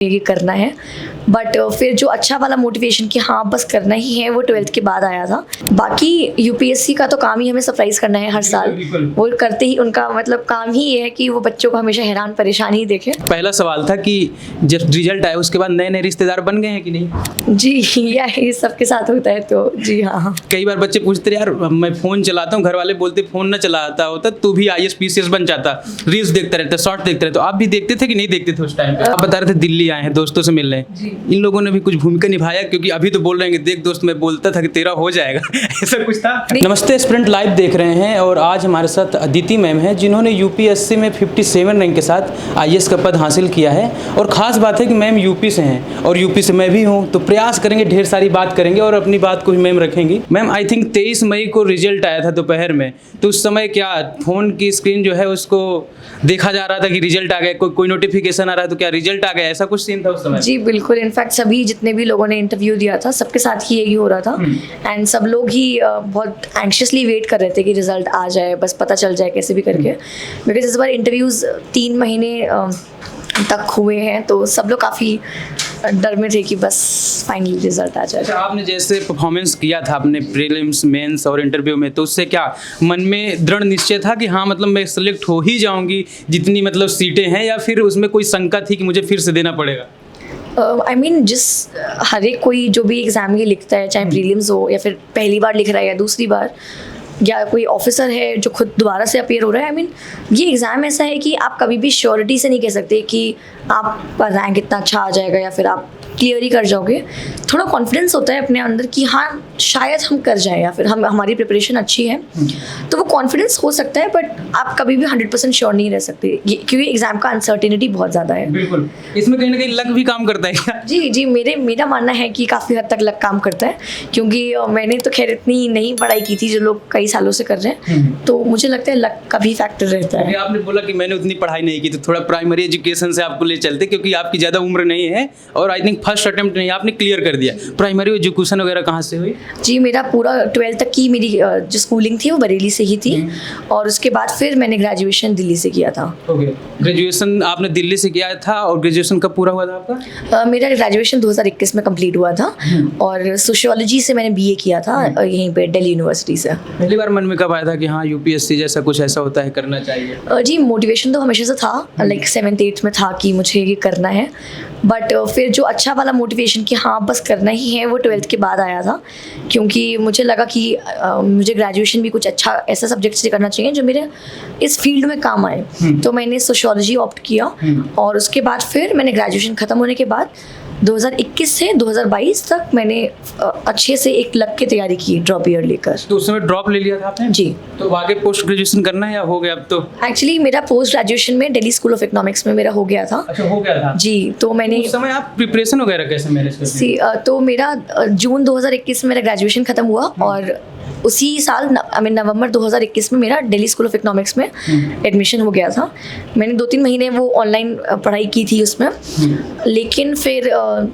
ये करना है। बट फिर जो अच्छा वाला मोटिवेशन कि हाँ बस करना ही है वो 12th के बाद आया था। बाकी यूपीएससी का तो काम ही हमें सरप्राइज करना है हर साल। वो करते ही उनका मतलब काम ही ये है कि वो बच्चों को हमेशा हैरान परेशान ही देखे। पहला सवाल था कि जब रिजल्ट आया उसके बाद नए नए रिश्तेदार बन गए हैं कि नहीं? जी ये सबके साथ होता है तो जी हाँ। कई बार बच्चे पूछते यार मैं फ़ोन चलाता हूँ, घर वाले बोलते फ़ोन ना चलाता होता तू भी IAS PCS बन जाता, रील्स देखता रहता, शॉर्ट देखते रहता। तो आप भी देखते थे कि नहीं देखते थे उस टाइम पे? आप बता रहे थे दिल्ली आए हैं दोस्तों से मिलने, इन लोगों ने भी कुछ भूमिका निभाया? क्योंकि अभी तो बोल रहे हैं कि देख दोस्त मैं बोलता था कि तेरा हो जाएगा ऐसा कुछ था? नमस्ते, स्प्रिंट लाइव देख रहे हैं और आज हमारे साथ अदिति मैम है जिन्होंने यूपीएससी में 57 रैंक के साथ IAS का पद हासिल किया है। और ख़ास बात है कि मैम यूपी से हैं और यूपी से मैं भी हूँ, तो प्रयास करेंगे ढेर सारी बात करेंगे और अपनी बात को भी मैम रखेंगी। मैम आई थिंक 23 मई को रिजल्ट आया था दोपहर में, तो उस समय क्या फ़ोन की स्क्रीन जो है उसको देखा जा रहा था कि रिजल्ट आ गया, कोई नोटिफिकेशन आ रहा है तो क्या रिजल्ट आ गया, ऐसा कुछ सीन था उस समय? जी बिल्कुल, इनफैक्ट सभी जितने भी लोगों ने इंटरव्यू दिया था सबके साथ ही यही हो रहा था। एंड सब लोग ही बहुत एंक्शियसली वेट कर रहे थे कि रिजल्ट आ जाए, बस पता चल जाए कैसे भी करके। बिकॉज इस बार इंटरव्यूज़ 3 महीने तक हुए हैं तो सब लोग काफ़ी डर में थे कि बस फाइनली रिजल्ट आ जाए। अच्छा, आपने जैसे परफॉर्मेंस किया था अपने प्रीलिम्स, मेंस और इंटरव्यू में, तो उससे क्या मन में दृढ़ निश्चय था कि हाँ मतलब मैं सेलेक्ट हो ही जाऊंगी जितनी मतलब सीटें हैं, या फिर उसमें कोई शंका थी कि मुझे फिर से देना पड़ेगा? आई मीन हर एक कोई जो भी एग्ज़ाम ये लिखता है, चाहे प्रीलिम्स हो या फिर पहली बार लिख रहा है या दूसरी बार, या कोई ऑफिसर है जो खुद दोबारा से अपीयर हो रहा है, आई मीन ये एग्ज़ाम ऐसा है कि आप कभी भी श्योरिटी से नहीं कह सकते कि आपका रैंक इतना अच्छा आ जाएगा या फिर आप क्लियर ही कर जाओगे। थोड़ा कॉन्फिडेंस होता है अपने अंदर कि हाँ शायद हम कर जाएं या फिर हमारी प्रिपरेशन अच्छी है, तो वो कॉन्फिडेंस हो सकता है। बट आप कभी भी 100% श्योर नहीं रह सकते क्योंकि एग्जाम का अनसर्टेनिटी बहुत ज़्यादा है। बिल्कुल, इसमें कहीं ना कहीं लक भी काम करता है क्या? जी मेरा मानना है कि काफ़ी हद तक लक काम करता है, क्योंकि मैंने तो खैर इतनी नहीं पढ़ाई की थी जो लोग कई सालों से कर रहे हैं, तो मुझे लगता है लक का भी फैक्टर रहता है। आपने बोला कि मैंने उतनी पढ़ाई नहीं की, तो थोड़ा प्राइमरी एजुकेशन से आपको ले चलते, क्योंकि आपकी ज़्यादा उम्र नहीं है और आई थिंक फर्स्ट अटेम्प्ट नहीं, आपने क्लियर कर दिया। प्राइमरी एजुकेशन वगैरह कहाँ से हुई? जी मेरा पूरा 12th तक की मेरी जो स्कूलिंग थी वो बरेली से ही थी, और उसके बाद फिर मैंने ग्रेजुएशन दिल्ली से किया था। ओके, ग्रेजुएशन आपने दिल्ली से किया था और ग्रेजुएशन कब पूरा हुआ था आपका? मेरा ग्रेजुएशन 2021 में कंप्लीट हुआ था और सोशियोलॉजी से मैंने BA किया था यहीं पे दिल्ली यूनिवर्सिटी से। पहली बार मन में कब आया था कि हाँ यूपीएससी जैसा कुछ ऐसा होता है, करना चाहिए? जी मोटिवेशन तो हमेशा से था, लाइक 7th 8th में था कि मुझे ये करना है। बट फिर जो अच्छा वाला मोटिवेशन कि हाँ बस करना ही है वो 12th के बाद आया था, क्योंकि मुझे लगा कि मुझे ग्रेजुएशन भी कुछ अच्छा ऐसा सब्जेक्ट से करना चाहिए जो मेरे इस फील्ड में काम आए। तो मैंने सोशियोलॉजी ऑप्ट किया और उसके बाद फिर मैंने ग्रेजुएशन ख़त्म होने के बाद 2021 से 2022 तक मैंने अच्छे से एक लग के तैयारी की ड्रॉप ईयर लेकर। तो उस समय ड्रॉप ले लिया था आपने? जी। तो आगे पोस्ट ग्रेजुएशन करना है या हो गया अब तो? एक्चुअली मेरा पोस्ट ग्रेजुएशन में दिल्ली स्कूल ऑफ इकोनॉमिक्स में मेरा हो गया था। अच्छा, हो गया था जी। तो मैंने उस समय आप प्रिपरेशन वगैरह कैसे मैनेज करते हैं? तो मेरा जून 2021 में मेरा ग्रेजुएशन खत्म हुआ और उसी साल नवंबर 2021 में मेरा दिल्ली स्कूल ऑफ इकोनॉमिक्स में एडमिशन हो गया था। मैंने 2-3 महीने वो ऑनलाइन पढ़ाई की थी उसमें, लेकिन फिर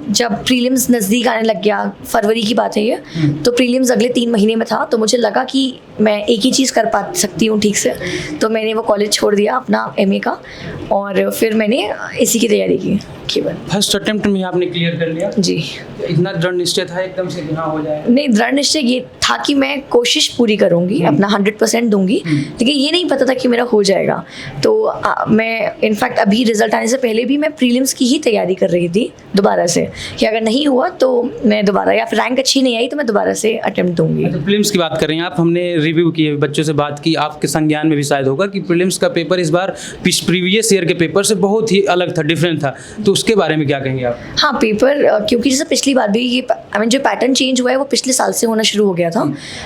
जब प्रीलिम्स नज़दीक आने लग गया, फरवरी की बात है ये, तो प्रीलिम्स अगले 3 महीने में था, तो मुझे लगा कि मैं एक ही चीज़ कर पा सकती हूँ ठीक से, तो मैंने वो कॉलेज छोड़ दिया अपना MA का और फिर मैंने इसी की तैयारी की केवल। फर्स्ट अटेम्प्ट में आपने क्लियर कर लिया? जी। इतना दृढ़ निश्चय था एकदम से कि हाँ हो जाएगा? नहीं, दृढ़ निश्चय ये था कि मैं कोशिश पूरी करूँगी, अपना 100% दूंगी, लेकिन ये नहीं पता था कि मेरा हो जाएगा। तो मैं इनफैक्ट अभी रिजल्ट आने से पहले भी मैं प्रीलिम्स की ही तैयारी कर रही थी दोबारा से, कि अगर नहीं हुआ तो मैं दोबारा, या फिर रैंक अच्छी नहीं आई तो मैं दोबारा से अटेम्प्ट दूंगी। अच्छा, प्रीलिम्स की बात कर रहे हैं आप, हमने रिव्यू किए, बच्चों से बात की, आपके संज्ञान में भी शायद होगा कि प्रीलिम्स का पेपर इस बार प्रीवियस ईयर के पेपर से बहुत ही अलग था, डिफरेंट था, तो उसके बारे में क्या कहेंगे आप? हाँ, पेपर क्योंकि जैसे पिछली बार भी ये जो पैटर्न चेंज हुआ है वो पिछले साल से होना शुरू हो गया था,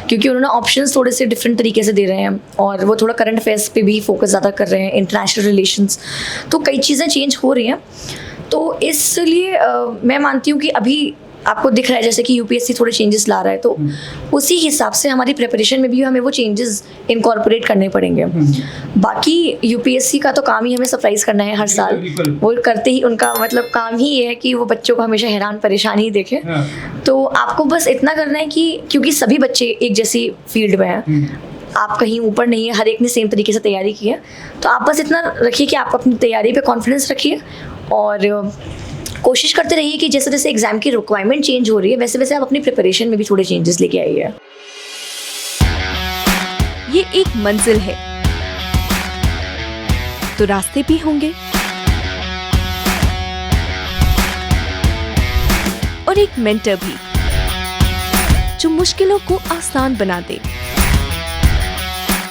क्योंकि उन्होंने ऑप्शंस थोड़े से डिफरेंट तरीके से दे रहे हैं और वो थोड़ा करंट अफेयर्स पे भी फोकस ज़्यादा कर रहे हैं, इंटरनेशनल रिलेशंस, तो कई चीज़ें चेंज हो रही हैं। तो इसलिए मैं मानती हूँ कि अभी आपको दिख रहा है जैसे कि यूपीएससी थोड़े चेंजेस ला रहा है, तो उसी हिसाब से हमारी प्रिपरेशन में भी हमें वो चेंजेस इनकॉर्पोरेट करने पड़ेंगे। बाकी यूपीएससी का तो काम ही हमें सरप्राइज करना है हर साल। वो करते ही उनका मतलब काम ही ये है कि वो बच्चों को हमेशा हैरान परेशान ही देखे। तो आपको बस इतना करना है कि क्योंकि सभी बच्चे एक जैसी फील्ड में हैं, आप कहीं ऊपर नहीं है, हर एक ने सेम तरीके से तैयारी की है, तो आप बस इतना रखिए कि आप अपनी तैयारी पे कॉन्फिडेंस रखिए और कोशिश करते रहिए कि जैसे जैसे एग्जाम की रिक्वायरमेंट चेंज हो रही है वैसे वैसे आप अपनी प्रिपरेशन में भी थोड़े चेंजेस लेके आइए। ये एक मंजिल है तो रास्ते भी होंगे, और एक मेंटर भी जो मुश्किलों को आसान बना दे।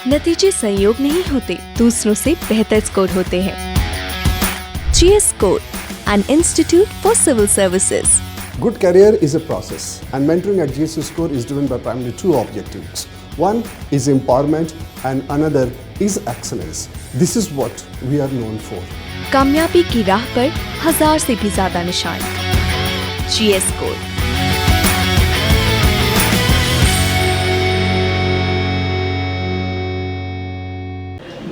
नतीजे संयोग नहीं होते, दूसरों से बेहतर स्कोर होते हैं। GS Score, an institute for civil services. Good career is a process, and mentoring at GS Score is driven by primarily two objectives. One is empowerment and another is excellence. This is what we are known for. कामयाबी की राह पर 1000 से भी ज्यादा निशान। GS Score।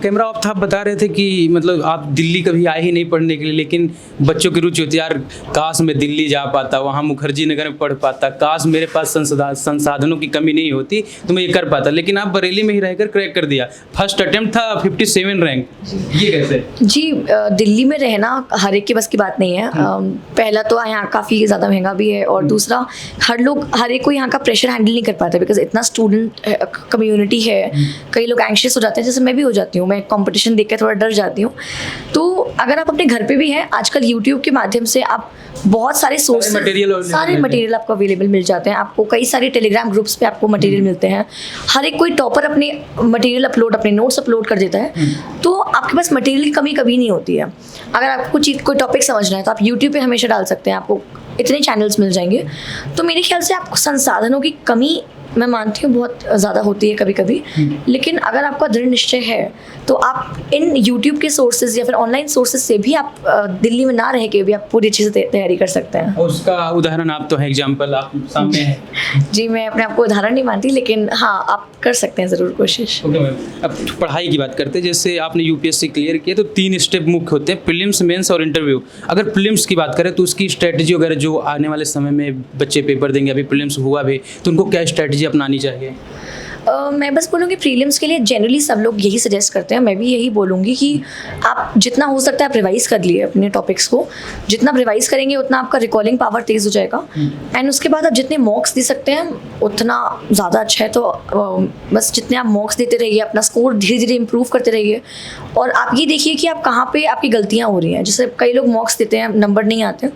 Camera off था, आप बता रहे थे कि मतलब आप दिल्ली कभी आए ही नहीं पढ़ने के लिए, लेकिन बच्चों की रुचि होती है यार काश मैं दिल्ली जा पाता, वहाँ मुखर्जी नगर में पढ़ पाता, काश मेरे पास संसाधनों की कमी नहीं होती तो मैं ये कर पाता, लेकिन आप बरेली में ही रहकर क्रैक कर दिया। फर्स्ट अटेम्प्ट था 57 रैंक, ये कैसे? जी दिल्ली में रहना हर एक के बस की बात नहीं है। पहला तो यहाँ काफ़ी ज़्यादा महंगा भी है, और दूसरा हर एक को यहाँ का प्रेशर हैंडल नहीं कर पाता, बिकॉज इतना स्टूडेंट कम्युनिटी है। कई लोग एंग्शियस हो जाते हैं, जैसे मैं भी हो जाती हूँ, मैं कंपटीशन देख के थोड़ा डर जाती हूँ। तो अगर आप अपने घर पे भी हैं, आजकल यूट्यूब के माध्यम से आप बहुत सारे सोर्स सारे मटेरियल आपको अवेलेबल मिल जाते हैं। आपको कई सारे टेलीग्राम ग्रुप्स पे आपको मटेरियल मिलते हैं। हर एक कोई टॉपर अपने मटेरियल अपने नोट्स अपलोड कर देता है, तो आपके पास मटेरियल की कमी कभी नहीं होती है। अगर आपको कोई टॉपिक समझना है तो आप यूट्यूब पे हमेशा डाल सकते हैं, आपको इतने चैनल्स मिल जाएंगे। तो मेरे ख्याल से आपको संसाधनों की कमी मैं मानती हूँ बहुत ज़्यादा होती है कभी कभी, लेकिन अगर आपका दृढ़ निश्चय है तो आप इन यूट्यूब के सोर्सेज या फिर ऑनलाइन सोर्सेज से भी आप दिल्ली में ना रह के भी आप पूरी अच्छे से तैयारी कर सकते हैं। उसका उदाहरण आप तो है, एग्जाम्पल आप सामने है। जी मैं अपने आप को उदाहरण नहीं मानती, लेकिन हाँ आप कर सकते हैं ज़रूर कोशिश। ओके मैम, अब पढ़ाई की बात करते हैं। जैसे आपने यूपीएससी क्लियर किया तो 3 स्टेप मुख्य होते हैं, प्रीलिम्स, मेंस और इंटरव्यू। अगर प्रीलिम्स की बात करें तो उसकी स्ट्रेटजी वगैरह जो आने वाले समय में बच्चे पेपर देंगे, अभी प्रीलिम्स हुआ भी, तो उनको क्या स्ट्रेटजी अपनानी चाहिए? मैं बस बोलूँगी प्रीलिम्स के लिए जनरली सब लोग यही सजेस्ट करते हैं, मैं भी यही बोलूँगी कि आप जितना हो सकता है आप रिवाइज कर लिए अपने टॉपिक्स को। जितना रिवाइज करेंगे उतना आपका रिकॉलिंग पावर तेज़ हो जाएगा, एंड उसके बाद आप जितने मॉक्स दे सकते हैं उतना ज़्यादा अच्छा है। तो बस जितने आप मॉक्स देते रहिए, अपना स्कोर धीरे धीरे इंप्रूव करते रहिए, और आप ये देखिए कि आप कहाँ पर आपकी गलतियाँ हो रही हैं। जैसे कई लोग मॉक्स देते हैं, नंबर नहीं आते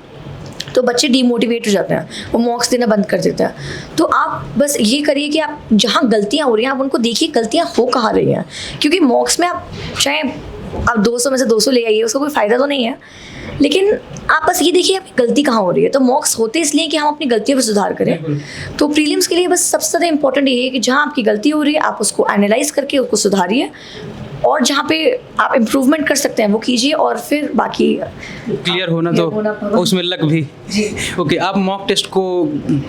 तो बच्चे डीमोटिवेट हो जाते हैं, वो मॉक्स देना बंद कर देते हैं। तो आप बस ये करिए कि आप जहाँ गलतियाँ हो रही हैं आप उनको देखिए गलतियाँ हो कहाँ रही हैं, क्योंकि मॉक्स में आप चाहे आप 200 में से 200 ले आइए, उसका कोई फ़ायदा तो नहीं है, लेकिन आप बस ये देखिए आपकी गलती कहाँ हो रही है। तो मॉक्स होते इसलिए कि हम अपनी गलतियों पर सुधार करें। तो प्रीलिम्स के लिए बस सबसे ज़्यादा इंपॉर्टेंट ये है कि जहाँ आपकी गलती हो रही है आप उसको एनालाइज करके उसको सुधारिए, और जहाँ पे आप इम्प्रूवमेंट कर सकते हैं वो कीजिए, और फिर बाकी क्लियर होना तो उसमें लक भी। ओके, आप मॉक टेस्ट को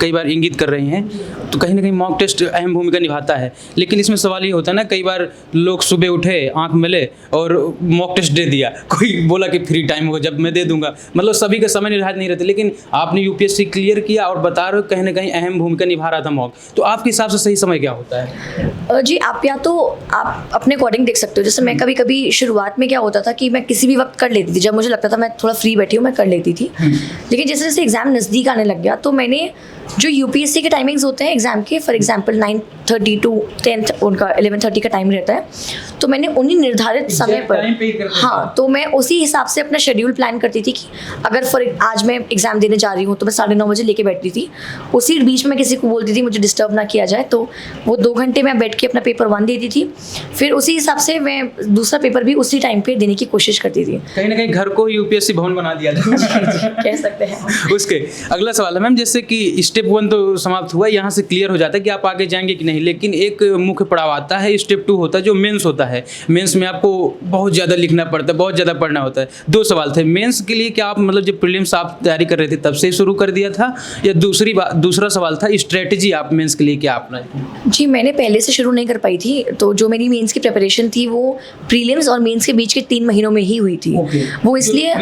कई बार इंगित कर रहे हैं, तो कहीं ना कहीं मॉक टेस्ट अहम भूमिका निभाता है, लेकिन इसमें सवाल ये होता है ना, कई बार लोग सुबह उठे, आंख मिले और मॉक टेस्ट दे दिया, कोई बोला कि फ्री टाइम होगा जब मैं दे दूंगा, मतलब सभी का समय निर्धारित नहीं रहता, लेकिन आपने यूपीएससी क्लियर किया और बता रहे हो कहीं ना कहीं अहम भूमिका निभा रहा था मॉक, तो आपके हिसाब से सही समय क्या होता है? जी आप या तो आप अपने अकॉर्डिंग देख सकते हो। जैसे मैं कभी कभी शुरुआत में क्या होता था कि मैं किसी भी वक्त कर लेती थी, जब मुझे लगता था मैं थोड़ा फ्री बैठी हूँ मैं कर लेती थी, लेकिन जैसे जैसे एग्ज़ाम नज़दीक आने लग गया तो मैंने जो यूपीएससी के टाइमिंग्स होते हैं एग्ज़ाम के, फॉर एग्जांपल 9:30 टू 10 उनका 11:30 का टाइम रहता है, तो मैंने उन्हीं निर्धारित समय पर, हाँ, तो मैं उसी हिसाब से अपना शेड्यूल प्लान करती थी कि अगर आज मैं एग्ज़ाम देने जा रही हूँ तो मैं 9:30 बजे लेके बैठती थी, उसी बीच में किसी को बोलती थी मुझे डिस्टर्ब ना किया जाए, तो वो 2 घंटे में बैठ के अपना पेपर 1 देती थी, फिर उसी हिसाब से मैं दूसरा पेपर भी उसी टाइम पे देने की कोशिश करती थी। कहीं ना कहीं घर को यूपीएससी भवन बना दिया कह सकते हैं। उसके अगला सवाल है मैम, जैसे कि स्टेप 1 तो समाप्त हुआ, यहाँ से क्लियर हो जाता है कि आप आगे जाएंगे कि नहीं, लेकिन एक मुख्य पड़ाव आता है, स्टेप 2 होता है जो मेंस होता है। मेंस में आपको बहुत ज़्यादा लिखना पड़ता है, बहुत ज़्यादा पढ़ना होता है। 2 सवाल थे मेंस के लिए, क्या आप मतलब जब प्रीलिम्स आप तैयारी कर रहे थे तब से शुरू कर दिया था, या दूसरा सवाल था स्ट्रेटजी आप मेंस के लिए क्या अपनाई? जी मैंने पहले से शुरू नहीं कर पाई थी, तो जो मेरी मेंस की प्रिपरेशन थी वो प्रीलिम्स और मेंस के बीच के 3 महीनों में ही हुई थी। वो इसलिए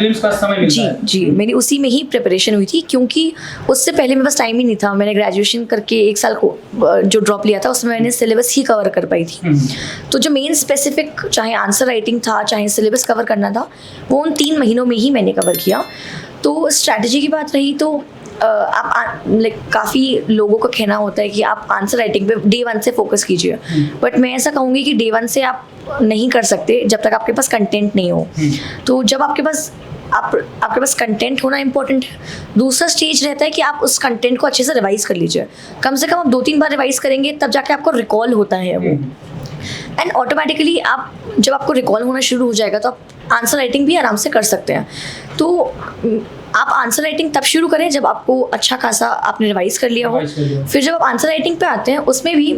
जी मेरी उसी में ही प्रिपरेशन हुई थी, क्योंकि उससे पहले मेरे पास टाइम ही नहीं था। मैंने ग्रेजुएशन करके 1 साल को जो ड्रॉप लिया था उसमें मैंने सिलेबस ही कवर कर पाई थी। तो जो मेन स्पेसिफिक चाहे आंसर राइटिंग था चाहे सिलेबस कवर करना था वो उन 3 महीनों में ही मैंने कवर किया। तो स्ट्रैटेजी की बात रही तो आप लाइक काफ़ी लोगों का कहना होता है कि आप आंसर राइटिंग पे डे 1 से फोकस कीजिए, बट मैं ऐसा कहूँगी कि डे 1 से आप नहीं कर सकते जब तक आपके पास कंटेंट नहीं हो। तो जब आपके पास कंटेंट होना इंपॉर्टेंट है। दूसरा स्टेज रहता है कि आप उस कंटेंट को अच्छे से रिवाइज कर लीजिए। कम से कम आप 2-3 बार रिवाइज करेंगे तब जाके आपको रिकॉल होता है वो, एंड ऑटोमेटिकली जब आपको रिकॉल होना शुरू हो जाएगा तो आप आंसर राइटिंग भी आराम से कर सकते हैं। तो आप आंसर राइटिंग तब शुरू करें जब आपको अच्छा खासा आपने रिवाइज कर लिया हो। फिर जब आप आंसर राइटिंग पे आते हैं उसमें भी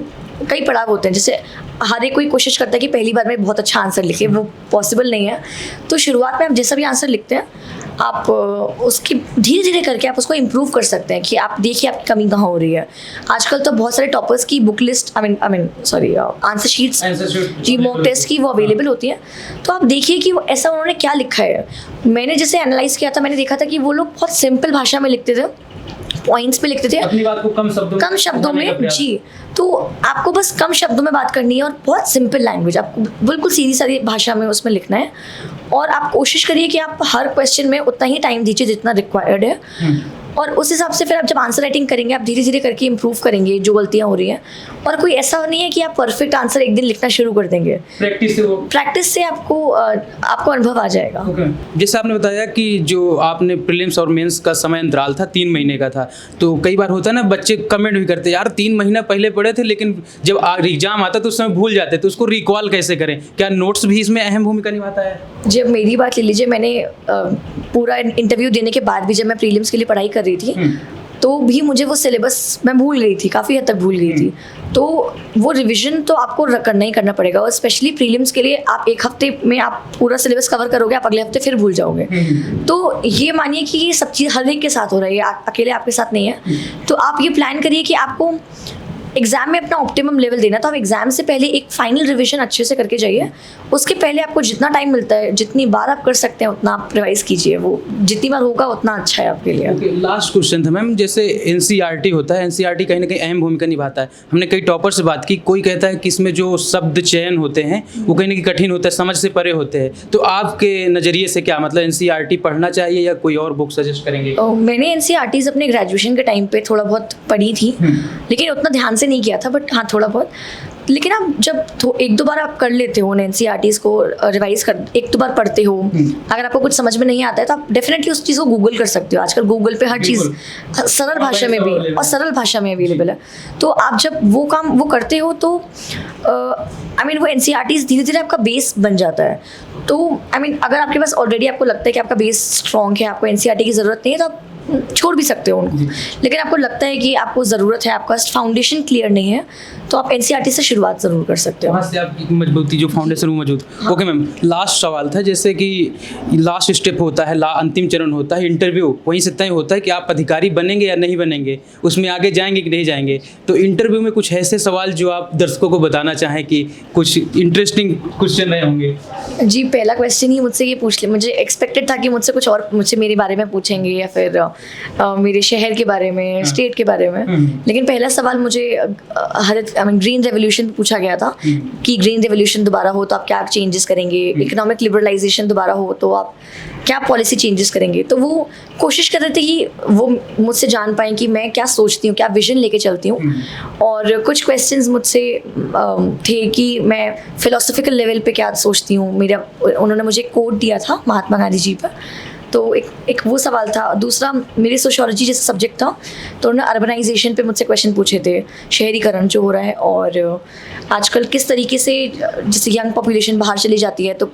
कई पड़ाव होते हैं। जैसे हर एक कोई कोशिश करता है कि पहली बार में बहुत अच्छा आंसर लिखे, वो पॉसिबल नहीं है। तो शुरुआत में आप जैसा भी आंसर लिखते हैं आप उसकी धीरे धीरे करके आप उसको इम्प्रूव कर सकते हैं कि आप देखिए आपकी कमी कहाँ हो रही है। आजकल तो बहुत सारे टॉपर्स की बुक लिस्ट आंसर शीट्स जी मॉक टेस्ट की वो अवेलेबल होती हैं। तो आप देखिए कि वो ऐसा उन्होंने क्या लिखा है। मैंने जैसे एनालाइज किया था, मैंने देखा था कि वो लोग बहुत सिंपल भाषा में लिखते थे, पॉइंट्स पे लिखते थे, अपनी बात को कम शब्दों में जी। तो आपको बस कम शब्दों में बात करनी है और बहुत सिंपल लैंग्वेज, आपको बिल्कुल सीधी सादी भाषा में उसमें लिखना है। और आप कोशिश करिए कि आप हर क्वेश्चन में उतना ही टाइम दीजिए जितना रिक्वायर्ड है, और उस हिसाब से फिर आप जब आंसर राइटिंग करेंगे आप धीरे धीरे करके इंप्रूव करेंगे जो गलतियां हो रही हैं। और कोई ऐसा नहीं है कि आप परफेक्ट आंसर एक दिन लिखना शुरू कर देंगे, प्रैक्टिस से आपको अनुभव आ जाएगा। जैसे आपने बताया कि जो आपने प्रीलिम्स और मेंस का समय अंतराल था 3 महीने का था, तो कई बार होता है ना बच्चे कमेंट भी करते यार 3 महीना पहले पढ़े थे लेकिन जब एग्जाम आता तो उस समय भूल जाते, तो उसको रिकॉल कैसे करें? क्या नोट्स भी इसमें अहम भूमिका निभाता है? जब मेरी बात ले लीजिए, मैंने पूरा इंटरव्यू देने के बाद भी जब मैं प्रीलिम्स के लिए पढ़ाई कर रही थी तो भी मुझे वो सिलेबस मैं भूल गई थी, काफ़ी हद तक भूल गई थी। तो वो रिवीजन तो आपको करना ही करना पड़ेगा, और स्पेशली प्रीलिम्स के लिए आप 1 हफ्ते में आप पूरा सिलेबस कवर करोगे, आप अगले हफ्ते फिर भूल जाओगे। तो ये मानिए कि ये सब चीज़ हर एक के साथ हो रही है, अकेले आपके साथ नहीं है। तो आप ये प्लान करिए कि आपको एग्जाम में अपना ऑप्टिमम लेवल देना, तो आप एग्जाम से पहले एक फाइनल रिवीजन अच्छे से करके जाइए। उसके पहले आपको जितना टाइम मिलता है, जितनी बार आप कर सकते हैं उतना आप रिवाइज कीजिए, वो जितनी बार होगा उतना अच्छा है आपके लिए। लास्ट क्वेश्चन था मैम, जैसे एनसीईआरटी होता है, एनसीईआरटी कहीं ना कहीं अहम भूमिका निभाता है। हमने कई टॉपर से बात की, कोई कहता है कि इसमें जो शब्द चयन होते हैं वो कहीं ना कहीं कठिन होता है, समझ से परे होते हैं। तो आपके नज़रिए से क्या मतलब एनसीईआरटी पढ़ना चाहिए या कोई और बुक सजेस्ट करेंगे? मैंने एनसीईआरटीज़ अपने ग्रेजुएशन के टाइम पे थोड़ा बहुत पढ़ी थी, लेकिन उतना ध्यान से नहीं किया था, बट हाँ थोड़ा बहुत। लेकिन आप जब 1-2 बार आप कर लेते हो एनसीईआरटीज़ को रिवाइज कर, 1-2 बार पढ़ते हो, अगर आपको कुछ समझ में नहीं आता है तो आप डेफिनेटली उस चीज़ को गूगल कर सकते हो। आजकल गूगल पे हर चीज़ सरल भाषा में भी और सरल भाषा में अवेलेबल है। तो आप जब वो काम वो करते हो तो वो एनसीईआरटीज़ धीरे धीरे आपका बेस बन जाता है। तो अगर आपके पास ऑलरेडी आपको लगता है कि आपका बेस स्ट्रॉन्ग है, आपको एनसीईआरटी की ज़रूरत नहीं है, तो आप छोड़ भी सकते हो उनको। लेकिन आपको लगता है कि आपको ज़रूरत है, आपका फाउंडेशन क्लियर नहीं है, तो आप एनसीईआरटी से शुरुआत ज़रूर कर सकते हो। वहाँ से आपकी मजबूती जो फाउंडेशन वो मौजूद। ओके मैम, लास्ट सवाल था, जैसे कि लास्ट स्टेप होता है, अंतिम चरण होता है इंटरव्यू, वहीं से तय होता है कि आप अधिकारी बनेंगे या नहीं बनेंगे, उसमें आगे जाएंगे कि नहीं जाएंगे। तो इंटरव्यू में कुछ ऐसे सवाल जो आप दर्शकों को बताना चाहें कि कुछ इंटरेस्टिंग क्वेश्चन रहे होंगे? जी, पहला क्वेश्चन ही मुझसे ये पूछ ले, मुझे एक्सपेक्टेड था कि मुझसे कुछ और मेरे बारे में पूछेंगे या फिर मेरे शहर के बारे में, स्टेट के बारे में। लेकिन पहला सवाल मुझे ग्रीन रेवोल्यूशन पूछा गया था कि ग्रीन रेवोल्यूशन दोबारा हो तो आप क्या चेंजेस करेंगे, इकोनॉमिक लिबरलाइजेशन दोबारा हो तो आप क्या पॉलिसी चेंजेस करेंगे। तो वो कोशिश कर रहे थे कि वो मुझसे जान पाएँ कि मैं क्या सोचती हूँ, क्या विजन लेके चलती हूँ। और कुछ क्वेश्चंस मुझसे थे कि मैं फिलोसफिकल लेवल पे क्या सोचती हूँ। उन्होंने मुझे कोट दिया था महात्मा गांधी जी पर, तो एक वो सवाल था। दूसरा मेरी सोशियोलॉजी जैसा सब्जेक्ट था, तो उन्होंने अर्बनाइजेशन पे मुझसे क्वेश्चन पूछे थे, शहरीकरण जो हो रहा है और आजकल किस तरीके से जैसे यंग पॉपुलेशन बाहर चली जाती है, तो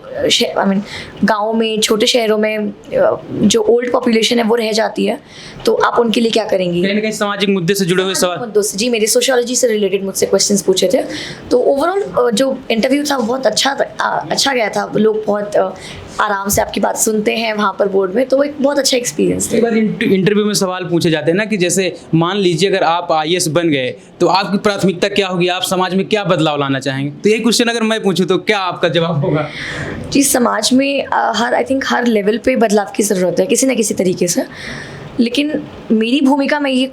गाँव में, छोटे शहरों में जो ओल्ड पॉपुलेशन है वो रह जाती है, तो आप उनके लिए क्या करेंगी। कहीं ना कहीं सामाजिक मुद्दे से जुड़े हुए सवाल, मुद्दों से। जी, मेरी सोशियोलॉजी से रिलेटेड मुझसे क्वेश्चंस पूछे थे। तो ओवरऑल जो इंटरव्यू था बहुत अच्छा गया था। लोग बहुत आराम से आपकी बात सुनते हैं वहाँ पर बोर्ड में, तो एक बहुत अच्छा एक्सपीरियंस था। एक बार इंटरव्यू में सवाल पूछे जाते हैं ना कि जैसे मान लीजिए अगर आप IAS बन गए तो आपकी प्राथमिकता क्या होगी, आप समाज में क्या बदलाव लाना चाहेंगे। तो यही क्वेश्चन अगर मैं पूछूं तो क्या आपका जवाब होगा? जी, समाज में आई थिंक हर लेवल पे बदलाव की ज़रूरत है किसी न किसी तरीके से। लेकिन मेरी भूमिका में ये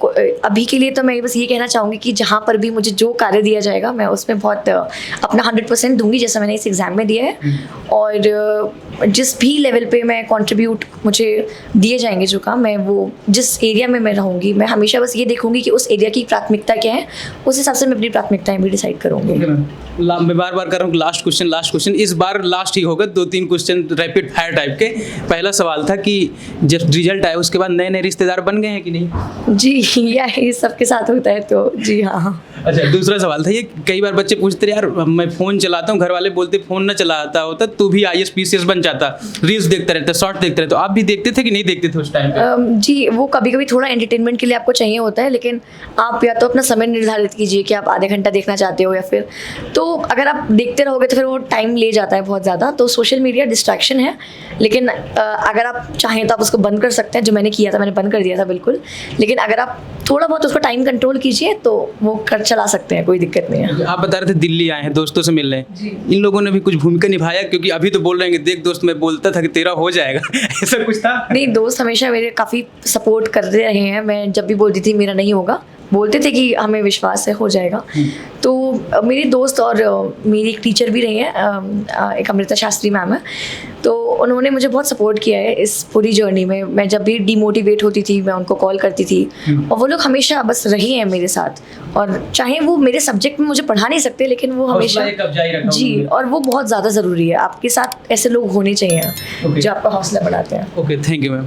अभी के लिए तो मैं बस ये कहना चाहूँगी कि जहाँ पर भी मुझे जो कार्य दिया जाएगा मैं उसमें बहुत अपना 100% दूंगी, जैसा मैंने इस एग्ज़ाम में दिया है। और जिस भी लेवल पे मैं कंट्रीब्यूट मुझे दिए जाएंगे जो काम, मैं वो जिस एरिया में मैं रहूँगी, मैं हमेशा बस ये देखूँगी कि उस एरिया की प्राथमिकता क्या है, उस हिसाब से मैं अपनी प्राथमिकताएँ भी डिसाइड करूँगी। मैं बार बार कर रहा हूँ लास्ट क्वेश्चन, इस बार लास्ट ही होगा। 2-3 क्वेश्चन रैपिड फायर टाइप के। पहला सवाल था कि जब रिजल्ट आया उसके बाद नए नए रिश्तेदार बन गए हैं कि नहीं? जी, ये सबके साथ होता है, तो जी हाँ। अच्छा, दूसरा सवाल था ये, कई बार बच्चे पूछते रहे यार मैं फ़ोन चलाता हूँ, घर वाले बोलते फ़ोन ना चलाता होता तू भी IAS PCS बन जाता, रील्स देखता रहता, शॉर्ट देखते रहते, तो आप भी देखते थे कि नहीं देखते थे उस टाइम पे? जी, वो कभी कभी थोड़ा एंटरटेनमेंट के लिए आपको चाहिए होता है, लेकिन आप या तो अपना समय निर्धारित कीजिए कि आप आधे घंटा देखना चाहते हो, या फिर तो अगर आप देखते रहोगे तो फिर वो टाइम ले जाता है बहुत ज़्यादा। तो सोशल मीडिया डिस्ट्रैक्शन है, लेकिन अगर आप चाहें तो आप उसको बंद कर सकते हैं, जो मैंने किया था, मैंने बंद कर दिया था बिल्कुल। लेकिन अगर आप थोड़ा बहुत उसको टाइम कंट्रोल कीजिए तो वो कर चला सकते हैं, कोई दिक्कत नहीं है। आप बता रहे थे दिल्ली आए हैं, दोस्तों से मिल रहे हैं, इन लोगों ने भी कुछ भूमिका निभाया? क्योंकि अभी तो बोल रहे हैं कि देख दोस्त मैं बोलता था कि तेरा हो जाएगा ऐसा कुछ था? नहीं, दोस्त हमेशा मेरे काफ़ी सपोर्ट करते रहे हैं। मैं जब भी बोलती थी मेरा नहीं होगा, बोलते थे कि हमें विश्वास है हो जाएगा। तो मेरे दोस्त और मेरी एक टीचर भी रही हैं, एक अमृता शास्त्री मैम है, तो उन्होंने मुझे बहुत सपोर्ट किया है इस पूरी जर्नी में। मैं जब भी डिमोटिवेट होती थी मैं उनको कॉल करती थी, और वो लोग हमेशा बस रही हैं मेरे साथ। और चाहे वो मेरे सब्जेक्ट में मुझे पढ़ा नहीं सकते, लेकिन वो हमेशा जी, और वो बहुत ज़्यादा ज़रूरी है। आपके साथ ऐसे लोग होने चाहिए जो आपका हौसला बढ़ाते हैं। Okay, thank you ma'am.